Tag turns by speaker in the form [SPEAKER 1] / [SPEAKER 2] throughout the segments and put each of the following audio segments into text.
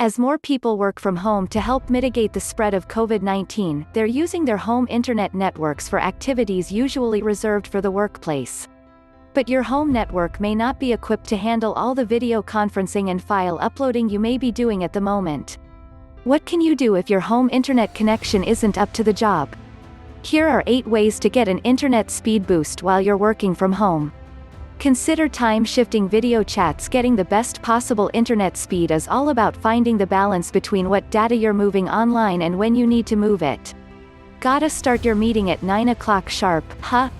[SPEAKER 1] As more people work from home to help mitigate the spread of COVID-19, they're using their home internet networks for activities usually reserved for the workplace. But your home network may not be equipped to handle all the video conferencing and file uploading you may be doing at the moment. What can you do if your home internet connection isn't up to the job? Here are 8 ways to get an internet speed boost while you're working from home. Consider time-shifting video chats. Getting the best possible internet speed is all about finding the balance between what data you're moving online and when you need to move it. Gotta start your meeting at 9 o'clock sharp, huh?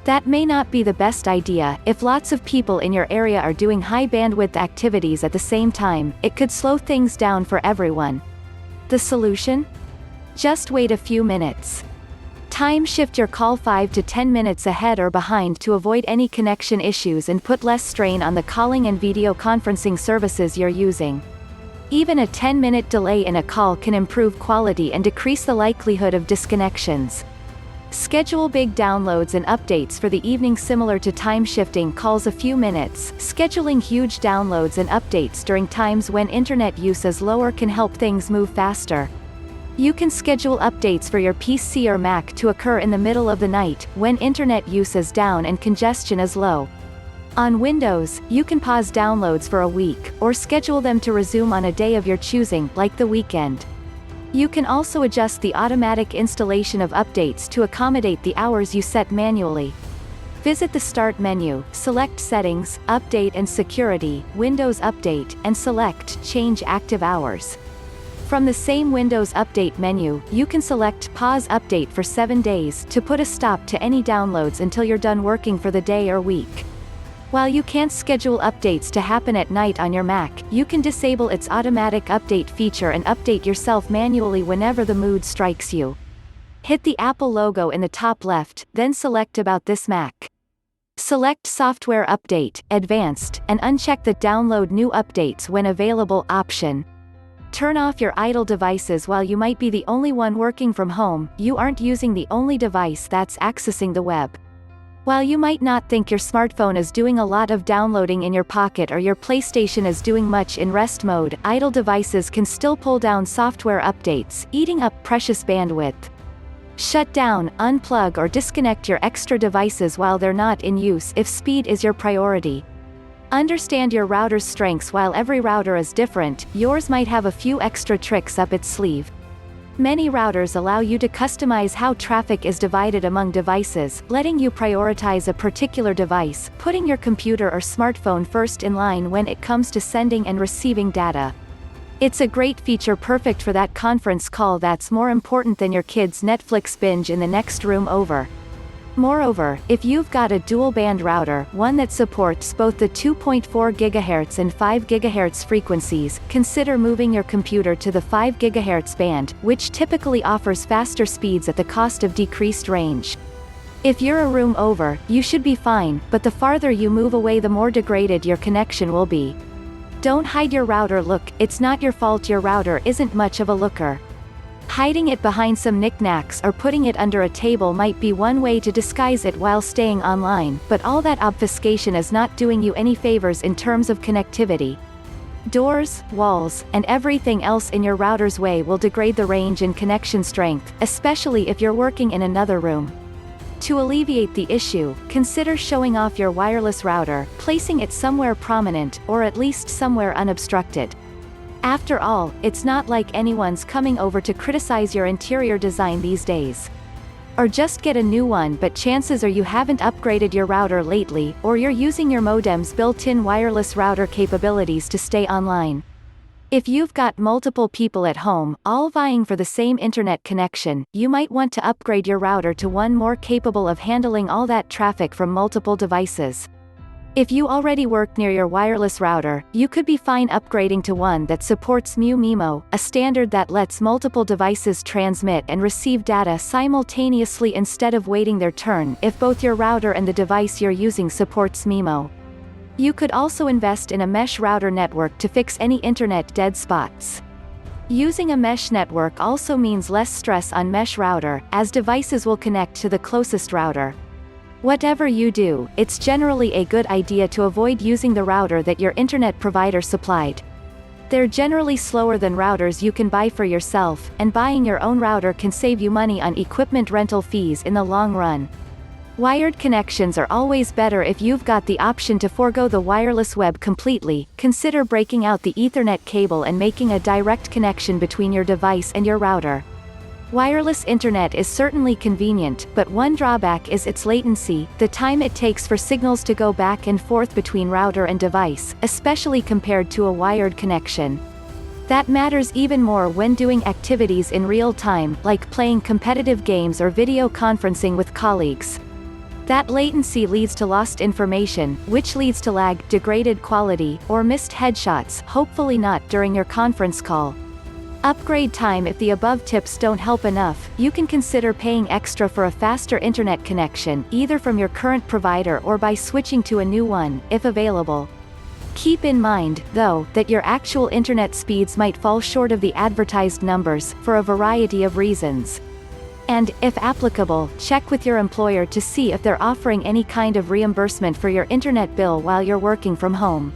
[SPEAKER 1] That may not be the best idea. If lots of people in your area are doing high-bandwidth activities at the same time, it could slow things down for everyone. The solution? Just wait a few minutes. Time shift your call 5 to 10 minutes ahead or behind to avoid any connection issues and put less strain on the calling and video conferencing services you're using. Even a 10-minute delay in a call can improve quality and decrease the likelihood of disconnections. Schedule big downloads and updates for the evening. Similar to time shifting calls a few minutes, scheduling huge downloads and updates during times when internet use is lower can help things move faster. You can schedule updates for your PC or Mac to occur in the middle of the night, when internet use is down and congestion is low. On Windows, you can pause downloads for a week, or schedule them to resume on a day of your choosing, like the weekend. You can also adjust the automatic installation of updates to accommodate the hours you set manually. Visit the Start menu, select Settings, Update and Security, Windows Update, and select Change Active Hours. From the same Windows Update menu, you can select Pause Update for 7 days to put a stop to any downloads until you're done working for the day or week. While you can't schedule updates to happen at night on your Mac, you can disable its automatic update feature and update yourself manually whenever the mood strikes you. Hit the Apple logo in the top left, then select About this Mac. Select Software Update, Advanced, and uncheck the Download New Updates when available option. Turn off your idle devices. While you might be the only one working from home, you aren't using the only device that's accessing the web. While you might not think your smartphone is doing a lot of downloading in your pocket or your PlayStation is doing much in rest mode, idle devices can still pull down software updates, eating up precious bandwidth. Shut down, unplug or disconnect your extra devices while they're not in use if speed is your priority. Understand your router's strengths. While every router is different, yours might have a few extra tricks up its sleeve. Many routers allow you to customize how traffic is divided among devices, letting you prioritize a particular device, putting your computer or smartphone first in line when it comes to sending and receiving data. It's a great feature, perfect for that conference call that's more important than your kid's Netflix binge in the next room over. Moreover, if you've got a dual-band router, one that supports both the 2.4 GHz and 5 GHz frequencies, consider moving your computer to the 5 GHz band, which typically offers faster speeds at the cost of decreased range. If you're a room over, you should be fine, but the farther you move away the more degraded your connection will be. Don't hide your router. Look, it's not your fault your router isn't much of a looker. Hiding it behind some knickknacks or putting it under a table might be one way to disguise it while staying online, but all that obfuscation is not doing you any favors in terms of connectivity. Doors, walls, and everything else in your router's way will degrade the range and connection strength, especially if you're working in another room. To alleviate the issue, consider showing off your wireless router, placing it somewhere prominent, or at least somewhere unobstructed. After all, it's not like anyone's coming over to criticize your interior design these days. Or just get a new one, but chances are you haven't upgraded your router lately, or you're using your modem's built-in wireless router capabilities to stay online. If you've got multiple people at home, all vying for the same internet connection, you might want to upgrade your router to one more capable of handling all that traffic from multiple devices. If you already work near your wireless router, you could be fine upgrading to one that supports mu-MIMO, a standard that lets multiple devices transmit and receive data simultaneously instead of waiting their turn if both your router and the device you're using supports MIMO. You could also invest in a mesh router network to fix any internet dead spots. Using a mesh network also means less stress on mesh router, as devices will connect to the closest router. Whatever you do, it's generally a good idea to avoid using the router that your internet provider supplied. They're generally slower than routers you can buy for yourself, and buying your own router can save you money on equipment rental fees in the long run. Wired connections are always better if you've got the option to forego the wireless web completely. Consider breaking out the Ethernet cable and making a direct connection between your device and your router. Wireless internet is certainly convenient, but one drawback is its latency, the time it takes for signals to go back and forth between router and device, especially compared to a wired connection. That matters even more when doing activities in real time, like playing competitive games or video conferencing with colleagues. That latency leads to lost information, which leads to lag, degraded quality, or missed headshots, hopefully not during your conference call. Upgrade time. If the above tips don't help enough, you can consider paying extra for a faster internet connection, either from your current provider or by switching to a new one, if available. Keep in mind, though, that your actual internet speeds might fall short of the advertised numbers, for a variety of reasons. And, if applicable, check with your employer to see if they're offering any kind of reimbursement for your internet bill while you're working from home.